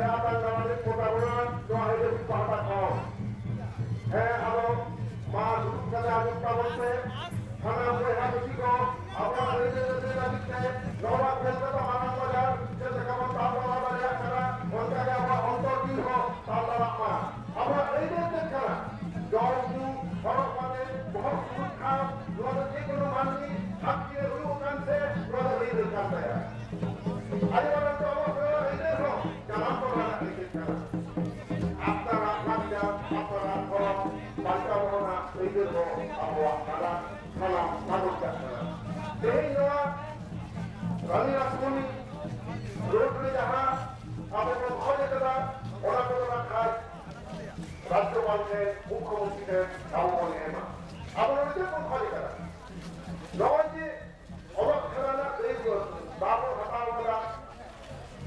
kesehatan dalam mudah-mudahan doa hidup sahabat kau. Alo, masuk ke dalam kawasan. Karena mereka bersiko, apa ini lagi lawan kita mana saja, kita kawan tahu apa dia karena mereka apa untuk diri tahu apa. Apa ini sekarang? Jauh orang mana बहुत कुछ काम लोग एक लोग मानती हक के रूप में से लोग नहीं करते हैं अरे वाला तो वो इधर हो जहाँ पर वाला नहीं करता आपका राजा आपका राजा बांटा होना इधर हो आपको खाना खाना मालूम करता है यही लोग रानी रास्कोनी रोड में जहाँ आपको बहुत ज़्यादा और आपको खास राज्यपाल ने मुख्यमंत्री ने गाँव में है আপনারা কোন খালি করা নয় যে অবাক খেলানা এই বাবু হাতাওয়ালা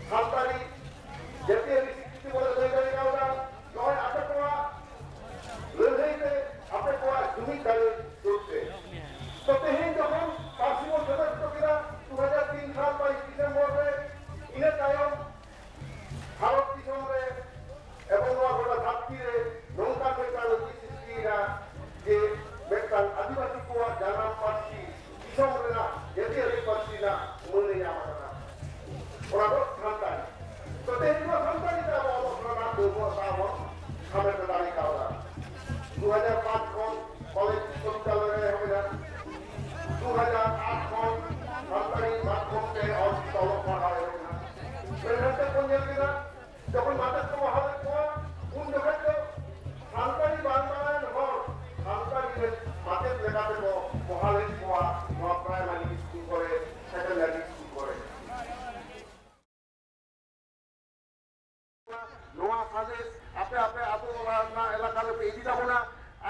সান্তারি জাতীয় স্বীকৃতি বলে লইগাড়ি গাওয়া নয় আপে কোয়া লইতে আপে কোয়া জমি কালে চলছে তো তেহিন যখন পার্সিব সদস্যরা 2003 সাল 22 ডিসেম্বরে ইনে তায়ম ভারত দিশমরে এবং ওরা জাতিরে নৌকা নৌকা সৃষ্টিরা যে mereka adivasi kuat dalam pasti bisa mereka jadi ada pasti nak mulai yang mana orang tu santai tetapi juga santai kita bawa orang dua tahun kami tertarik kau 2005 kon college sekolah yang 2008 kon santai makhluk ke और तौर पर आए हैं mereka punya kita जब माता को वहाँ कुआ उन जगह तो santai bantaran और santai মাঠে লেখাতে মহালে কুয়া প্রাইমারি স্কুল করে সেকেন্ডারি স্কুল করে নোয়া কাজে আপে আপে আতো না এলাকার এদি যাব না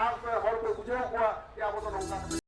আর হড় বুঝেও কুয়া যে আবো তো নৌকা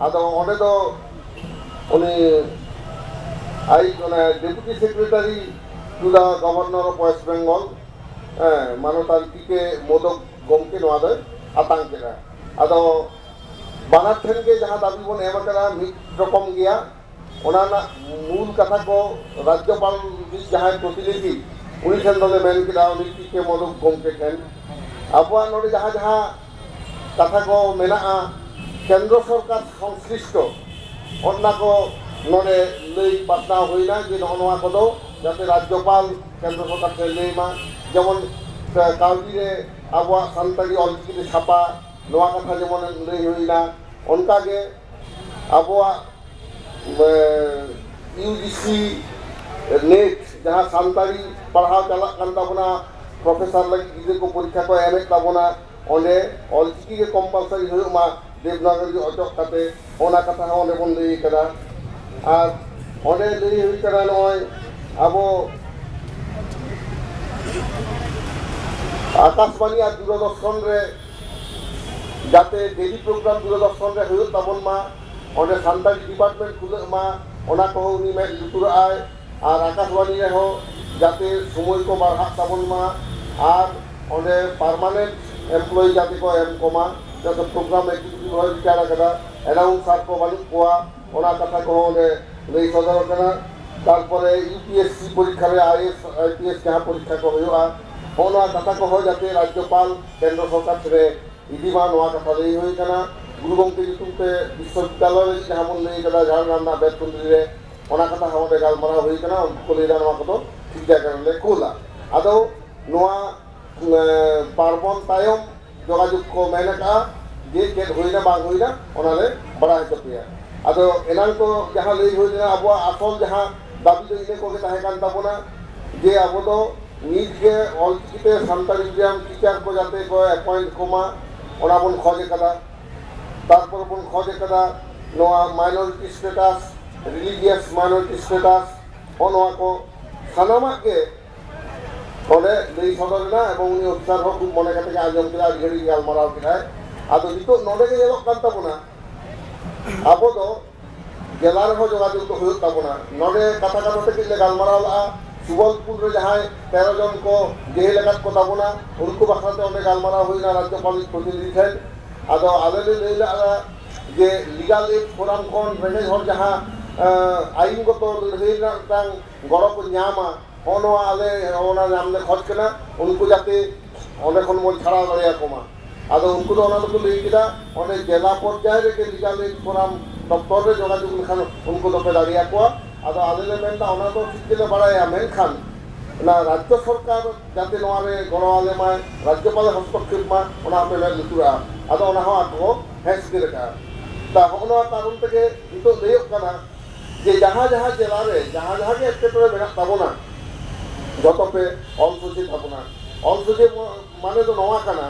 ᱟᱫᱚ ᱚᱸᱰᱮ ᱫᱚ ᱩᱱᱤ deputy secretary to the governor of West Bengal মানতান টিকে মোদক গমকে নোয়া ᱫᱚᱭ ᱟᱛᱟᱝ ᱠᱮᱫᱟ ᱟᱫᱚ ᱵᱟᱱᱟᱨ ᱴᱷᱮᱱ ᱜᱮ ᱡᱟᱦᱟᱸ ᱫᱟᱵᱤ ᱵᱚᱱ ᱮᱢ ᱟᱠᱟᱫᱟ ᱢᱤᱫ ᱨᱚᱠᱚᱢ ᱜᱮᱭᱟ ᱚᱱᱟ ᱨᱮᱱᱟᱜ ᱢᱩᱞ ᱠᱟᱛᱷᱟ ᱠᱚ ᱨᱟᱡᱽᱡᱚᱯᱟᱞ ᱡᱟᱦᱟᱸᱭ ᱯᱨᱚᱛᱤᱱᱤধি উনি ᱴᱷᱮᱱ ᱫᱚᱞᱮ ᱢᱮᱱ ᱠᱮᱫᱟ ᱩᱱᱤ ᱴᱤকে মোদক গমকে ᱴᱷᱮᱱ ᱟᱵᱚᱣᱟᱜ ᱱᱚᱰᱮ ᱡᱟᱦᱟᱸ ᱠᱟᱛᱷᱟ ᱠᱚ ᱢᱮᱱᱟᱜᱼᱟ কেন্দ্র সরকার সংশ্লিষ্ট অন্য কো নড়ে লই পাতনাও হইনা যে নয়া কদো যাতে রাজ্যপাল কেন্দ্র সরকার কে লইমা যেমন কাউদিরে আবহাওয়া সান্তালি অলচিকিতে ছাপা নয়া কথা যেমন লই হইনা অনকাগে আবহাওয়া ইউজিসি নেট যাহা সান্তালি পড়াও চালাক কান তাবনা প্রফেসর লাগি গিদে কো পরীক্ষা কো এমএ তাবনা ওনে অলচিকি কে কম্পালসারি হইমা দেবনাগরী অচক কাতে ওনা কথা ওনে বন লই করা আর অনেক লই হই করা নয় আবো আকাশবাণী আর দূরদর্শন রে যাতে ডেলি প্রোগ্রাম দূরদর্শন রে হইত তাবন মা অনে সান্তালি ডিপার্টমেন্ট খুলে মা ওনা কো উনি মে লুতুর আয় আর আকাশবাণী রে হো যাতে সময় কো বাড়া তাবন মা আর অনে পার্মানেন্ট এমপ্লয়ি যাতে কো এম কমা যাতে প্রোগ্রাম এক্সিকিউটিভ হয় বিচারা করা অ্যানাউন্সার কো বালু কোয়া ওনা কথা কো অনে লই সদর করা তারপরে ইউপিএসসি পরীক্ষা রে আইপিএস যাহা পরীক্ষা কো হইয়া ওনা কথা কো হয় যাতে রাজ্যপাল কেন্দ্র সরকার রে ইদিমা নোয়া কথা লই হই কানা গুরু গমকে যুতুতে বিশ্ববিদ্যালয় যাহা বন লই করা ঝাড়গ্রাম না বেতকুন্দ্রি রে ওনা কথা হামতে গালমারা হই কানা উनको লই জানা কত ঠিক জায়গা লে কোলা আদো নোয়া পার্বন তায়ম যোগাযোগ কো মেনকা যে কে হইনা বাং হইনা ওনারে বড়া হইতপিয়া আদো এনান কো যাহা লই হইনা আবো আসল যাহা দাবি তো ইনে কোকে তাহে কান তাবনা যে আবো তো নিজকে অলচিকিতে সান্তালি মিডিয়াম টিচার কো যাতে কো অ্যাপয়েন্ট কোমা ওনা বন খোঁজে কাদা তারপর বন খোঁজে কাদা নোয়া minority status religious minority status ওনোয়া কো সানামাকে ওনে লই সদর না এবং উনি অফিসার হোক খুব মনে কাছে আজম কেলা ঘড়ি গালমারাও কেলায় আদো নিতো নডে গে যেলক কান তাবনা আবো তো জেলা রে হো যোগাযোগ তো হইত তাবনা নডে কথা কথা থেকে গালমারাও লা সুবলপুর রে যাহাই 13 জন কো যে এলাকাত কো তাবনা উनको ভাষাতে অনে গালমারাও হইনা রাজ্যপাল প্রতিনিধি ঠেন আদো আলেলে লইলা যে লিগাল এড ফোরাম কোন রেগে হর যাহা আইনগত লড়াইরা তাং গড় কো ᱧᱟᱢᱟ ওনোয়া আলে ওনা আমলে খোঁজ কেনা উनको যাতে অনেক কোন মন ছাড়া দাঁড়িয়া কমা আদো উनको তো ওনা তো লই কিদা অনে জেলা পর্যায়ে রে লিগাল এড ফোরাম দপ্তর রে যোগাযোগ খান উनको তো দাঁড়িয়া কোয়া আদো আলেলে মেনটা ওনা তো ঠিকলে বাড়ায়া মেনখান না রাজ্য সরকার যাতে নোয়ারে গড় আলে মা রাজ্যপালের হস্তক্ষেপ মা ওনা পেলে লুতুরা আদো ওনা হওয়া তো হেস করে কা তা ওনা কারণ থেকে নিতো লইক কানা যে যাহা যাহা জেলা রে যাহা যাহা কে এক্সেপ্টরে মেনা তাবনা যতপে অলসুচি থাকুনা অলসুচি মানে তো নোয়া কানা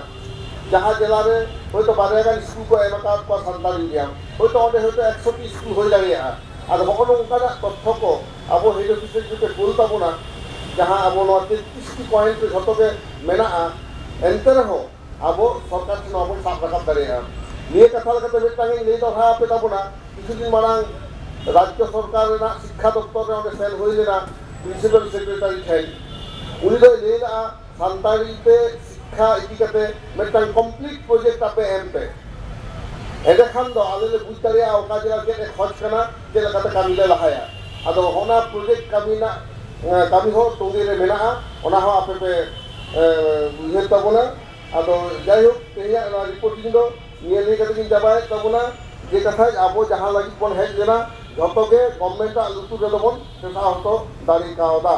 যাহা জেলা রে হয়তো বারেগান স্কুল কো এলাকা কো সান্তালি মিডিয়াম হয়তো অনে হয়তো 100টি স্কুল হই দাঁড়িয়া আর হকনো উনকানা তথ্য কো আবো হেড অফিসে যেতে বল তাবনা যাহা আবো নোয়া 33টি পয়েন্ট যতবে মেনা এন্তে রহ আবো সরকার ঠেন আবো সাব রাখাত দাঁড়িয়া নিয়ে কথা লাগাতে বেটাঙ্গে নেই তো হা আপে তাবনা কিছুদিন মারাং রাজ্য সরকারের না শিক্ষা দপ্তরে অনেক সেল হইলে না প্রিন্সিপাল সেক্রেটারি ঠেন উনি তো লেলা সান্তালিতে শিক্ষা ইদিকাতে মেটাং কমপ্লিট প্রজেক্ট আপে এমপে এডে খান দো আলেলে বুঝতারিয়া ওকা জেলা কে খোঁজ কানা যে লাগাতে কামিলে লাহায়া আদো হোনা প্রজেক্ট কামিনা কামি হো তোগিরে মেনা ওনা হো আপে পে উইহে তাবনা আদো যাই হোক তেয়া রিপোর্টিং দো নিয়ে নিয়ে কাতে কিন যাবায় তাবনা যে কথা আবো যাহা লাগি বন হেজ দেনা যতকে গভর্নমেন্ট লুতু দেবন সেটা হতো দাড়ি কাওদা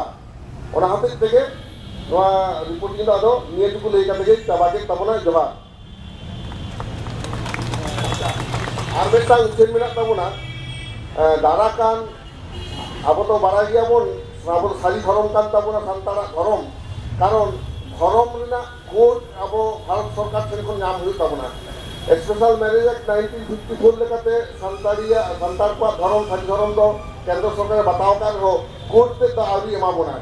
ওনা হাতে থেকে নোয়া রিপোর্টিং দো আদো নিয়ে টুকু লই কাতে গে তাবাকে তাবনা জবা আর বেটা উচ্ছেন মেনা তাবনা দারাকান আবো তো বাড়া গিয়া বন আবো সারি ধরম কান তাবনা সান্তারা ধরম কারণ ধরম রিনা কোড আবো ভারত সরকার সেরকম নাম হই তাবনা স্পেশাল ম্যারেজ অ্যাক্ট 1954 লেখাতে সান্তারিয়া সান্তার পা ধরম সারি ধরম দো কেন্দ্র সরকারের বাতাও কান হো কোর্টে তো আউরি এমাবোনা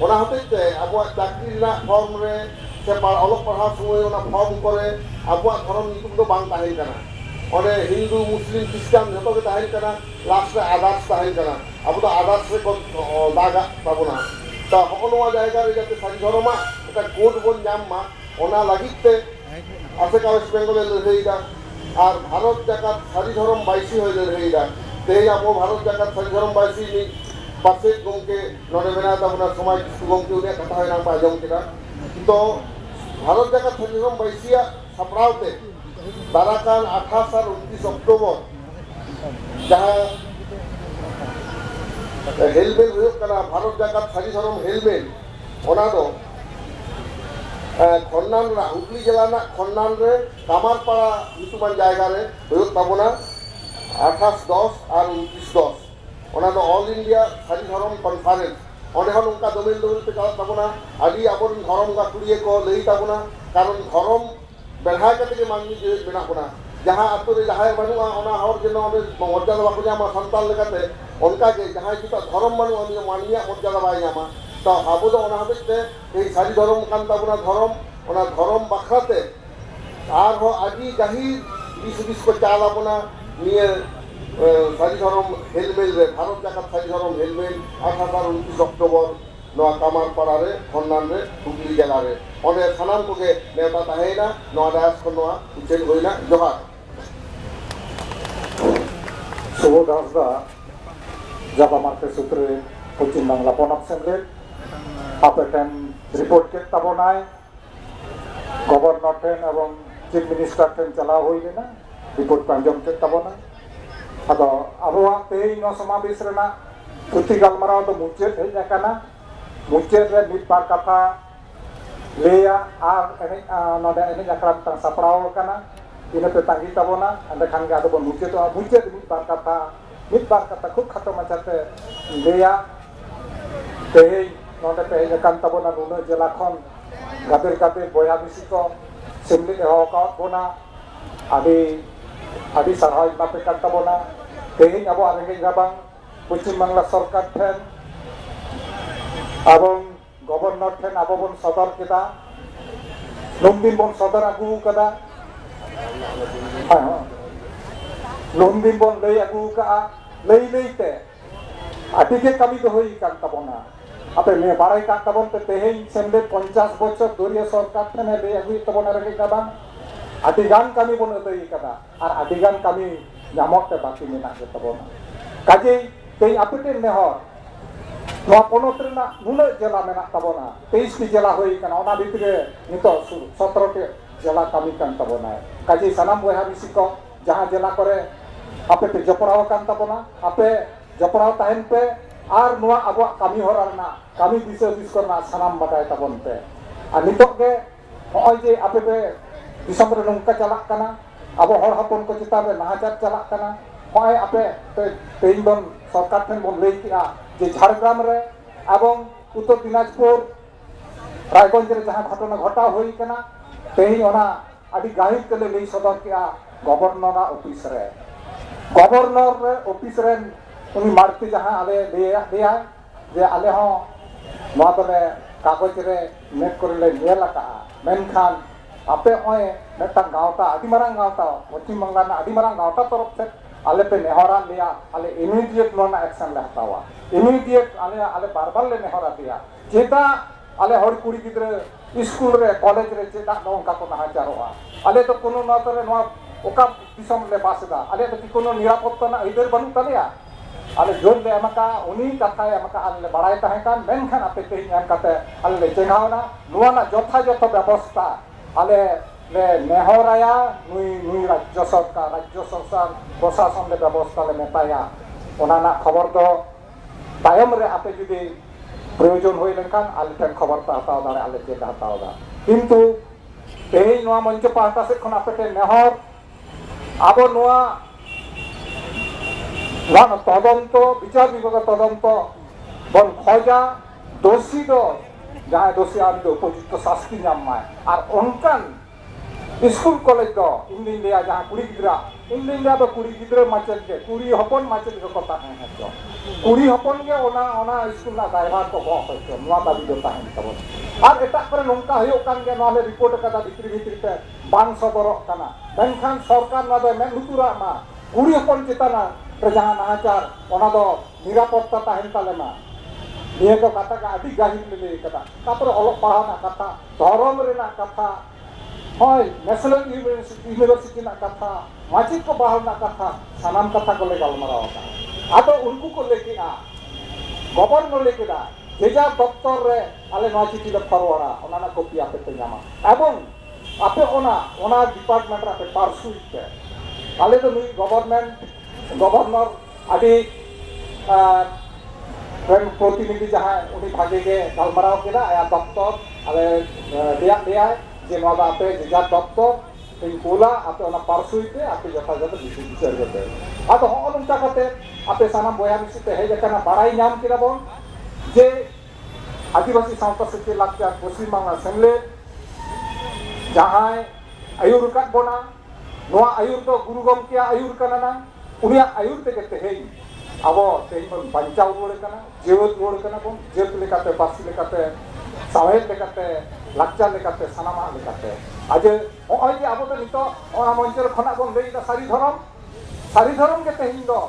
ওনা হতেতে আবো চাকরি না ফর্ম রে সে অলপ পড়া সময় ওনা ফর্ম করে আবো ধরম নিতুম তো বাং তাহেই কানা ओने हिंदू मुस्लिम क्रिश्चियन जो के तहन कना लास्ट रे आदार्स तहन कना अब तो आदार्स रे को दागा ताबुना तो हनवा जायगा रे जाते सारी धर्मा एटा कोड बोन नाम मा ओना लागिते आसेका वेस्ट बेंगल लड़ाईटा और भारत जाकात सारी धर्म बाइसी हो लड़ाईटा ते आबो भारत जाकात सारी धर्म बाइसी नि पासे गोंके नोने मेना ताबुना समाज गोंके उनिया कथा होना पाजम केदा तो भारत जाकात सारी धर्म बाइसिया सपड़ावते दाराकान 28 और 29 अक्टूबर जहाँ हेलमेल हुई करना भारत जाकात सारी धर्म हेलमेल ओना दो खन्नान रा हुगली जिला ना खन्नान रे कामारपाड़ा युतुमान जायगा रे हुई ताबुना 28-10 और 29-10 ओना दो ऑल इंडिया सारी धर्म कॉन्फ्रेंस ओने हन उनका दोमेल पे चला ताबुना आदि आबोरन धर्म गाकुड़िए को लई ताबुना कारण धर्म बेढ़ाई के मानवी जीवित मेना कोना जहाँ आतु रे जहाँ बनुआ ओना हर जेनो मर्यादा बाको जामा संतान लेकाते उनका के जहाँ जुटा धर्म बनु उनी मानवीय मर्यादा बाय जामा तो आबो दो ओना हबेते ए सारी धर्म कान ताबुना धर्म ओना धर्म बाखराते आर हो आदि गाही 20 को चाल आबुना निये सारी धर्म हेलमेल रे भारत जाकात सारी धर्म हेलमेल 28 और 29 अक्टूबर नवा कामारपाड़ा रे खन्नान रे हुगली जिला रे ओने सानाम कोगे नेता ताहेना नवा दास को नवा उचेल होइना जोहार शुभ दासदा जब हमारे सूत्र पश्चिम बांगला पनक सेमरे आपे टेन रिपोर्ट के तबनाय गवर्नर टेन एवं चीफ मिनिस्टर टेन चलाव होई लेना रिपोर्ट को अंजम के तबना अदो अबवा तेई नो समावेश रेना पुथि गलमाराव तो मुचेत हे जाकाना मुचेत रे मिट बार कथा लेया आर एने नोडे एने जाकरा ता सपड़ाव काना इन पे तांगी तबना अंदे खान के आदो मुचेत मिट बार कथा खूब खतो मचाते लेया तेई नोडे पे जकान तबना नुनो जिला खन गादेर गादेर बोया बिसी को सिमली हो का बोना आदि साराय बापे काटबोना तेही अब आरेंगे गाबां पश्चिम बांगला सरकार ठेन एवं गवर्नर ठेन अब बन सदर केदा लुमदिन बन सदर आगु कदा लुमदिन बन लई आगु का लई लईते आदि के कमी तो होई कान तबोना आपे ने बाराई का तबन ते तेही सेंदे 50 बछर दोरिया सरकार ठेन लई आगु तबोना रे गाबां आदिगान कमी बन अदई कदा और आदिगान कमी नामक बाकी मेना के तबोना काजे तेई आपटे नेहर नवा पोनोत रेना नुना जिला मेना तबोना 23 टी जिला होई कना ओना भितरे नितो 17 टी जिला कमी कान तबोना काजे सनाम बहा मिसी को जहां जिला करे आपे जपड़ाव कान तबोना आपे जपड़ाव ताहेन पे और नुआ अब कमी होराना कमी दिस करना सनाम बाटाय तबोन पे आ नितो के होय जे आपे पे दिसम रे नंका चलाक कना अब हर हपन को चिता रे नाहाचार चलाक कना होय आपे तेइन बन सरकार ठेन बन लई किया जे झारग्राम रे एवं उत्तर दिनाजपुर रायगंज रे जहां घटना घटा होई कना तेइन ओना आदि गाहिर के लई सदर किया गवर्नर ऑफिस रे उनी मारती जहां आले देया जे आले हो नवा तले कागज रे नेट करे ले नेला का मेनखान आपे होय नेता गावता आदि मारंग गावता पश्चिम बांगला ना आदि मारंग गावता तरफ से आले पे नेहरा लिया आले इमीडिएट नोना एक्शन ले हतावा इमीडिएट आले बार-बार ले नेहरा दिया जेता आले हर कुड़ी गिद्रे स्कूल रे कॉलेज रे जेता नोंका को नाहाचारोआ आले तो कोनो न तले नोआ ओका दिसम ले बासदा आले तो कोनो निरापत्ता ना इधर बनु तलेया आले जोर ले एमका उनी कथा एमका आले बड़ाई ताहे कान मेनखान आपे ते एम कते आले जेंगावना नोआ ना जोथा व्यवस्था आले ले नेहराया नुई राज्य सरकार प्रशासन ले व्यवस्था ले मेताया ओना खबर तो तायम रे आपे जुदी प्रयोजन होई लेनखान आले ठेन खबर ता हताव दारे आले जे हताव दा किंतु तेही नोआ मंच पाहता से खन आपे नेहर आबो नोआ वान तदंत विचार विभाग तदंत बन खजा दोषी दो जहां दोषी आदि उपयुक्त शास्ति नामाय और उनकान स्कूल कॉलेज दो इंडिया जहां कुड़ी गिरा इन दिन कुड़ी गिद्रे माचेद के कुड़ी हपन माचेद को ताहें हेचो कुड़ी हपन के ओना स्कूल ना ड्राइवर को बो हेचो नवा दाबी दो ताहें तबो आर एटा करे नोंका हयो कान के नवा ले रिपोर्ट कदा भितरी ते बांग सदरक काना मेनखान सरकार ना दो मेन लुतुरा मा कुड़ी हपन चेताना जहां नाचार ओना दो निरापत्ता ताहें तालेमा निया को कथा का आदि गाहिर ले कथा तापर अलग पढ़ाना कथा धर्म रेना कथा होय नेशनल यूनिवर्सिटी ना कथा माचित को बहाल ना कथा सानाम कथा को ले गलमाराव का आतो उनको को लेके आ गवर्नर लेके दा जेजा दफ्तर रे आले नवा चिठी द फरवारा ओना ना कॉपी आपे पे जामा एवं आपे ओना डिपार्टमेंट रे आपे पार्सुई के आले तो नुई गवर्नर आदि प्रतिनिधि जहां उनी भागे के गलमाराव केदा आया दफ्तर आले दिया जे नवा आपे जेजा दफ्तर इन कोला आपे ओना पार्सुई पे आपे जथा जथा विचार करते आतो होनका कते आपे सानाम बया मिसी ते हे जकना बाड़ाई नाम केदा बोन जे आदिवासी सावता सेचे लाक्चार पश्चिम बांगला सेमले जहां आयुर का बोना नवा आयुर तो गुरु गमकिया आयुर कना ना उनिया आयुर ते केते हे आबो तेई बन बंचाव रोड कना जेवत रोड कना बोन जेत लेकाते पासी लेकाते साहेब लेकाते लाक्चार लेकाते सानामा लेकाते आज ओय जे आबो तो नितो ओना मंचर खना बोन लेइदा सारी धरम के तेहिं दो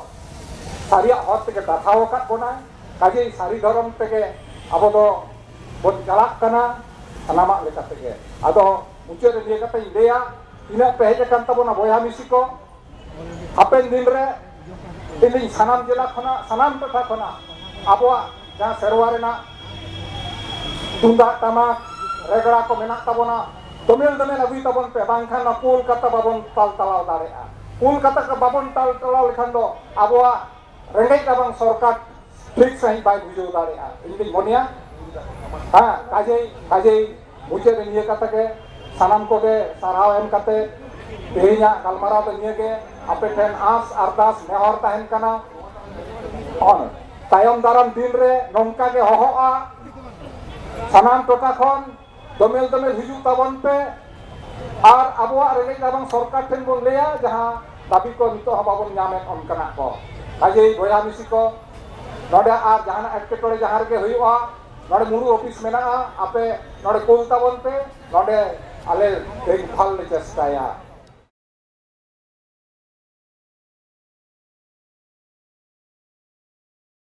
सारिया हत के दाथाव का बोना काजे सारी धरम ते के आबो दो बोन चलाक कना सानामा लेकाते के आदो मुचे रे लेकाते लेया इना पहेजे कान तबोना बया मिसी को हापेन दिन रे इन सानाम जिला खना सानाम टठा खना आबोआ जहां सेरवा रेना तुंदा टमाक रेगड़ा को मेना तबोना तमिल अगुई तबन पे बांखान कोलकाता बाबन ताल तलाव दाड़ेआ कोलकाता का बाबन ताल तलाव लेखान दो आबोआ रेंगेज ताबन सरकार ठीक सही बाय बुझो दाड़ेआ इन मोनिया हां काजे मुचे रे निया कता के सानाम को के साराव एम कते तेहिया गलमाराव तो निया के आपे ठेन आस अरदास नेहर ताहेन कना on tayom daram दिन रे नोंका के होहोआ सानाम टोटा खन दमेल हिजु ताबन पे आर आबोआ रेंगेज ताबन सरकार ठेन बोन लेया जहां दाबी को नितो बाबन नामेन अनकना को काजे बया मिसी को नोडे आर जहां एटकेटोड़े जहां के हुआ नोडे मुरु ऑफिस मेना आपे नोडे कोल ताबन पे नोडे आले देख भाल ले चेष्टाया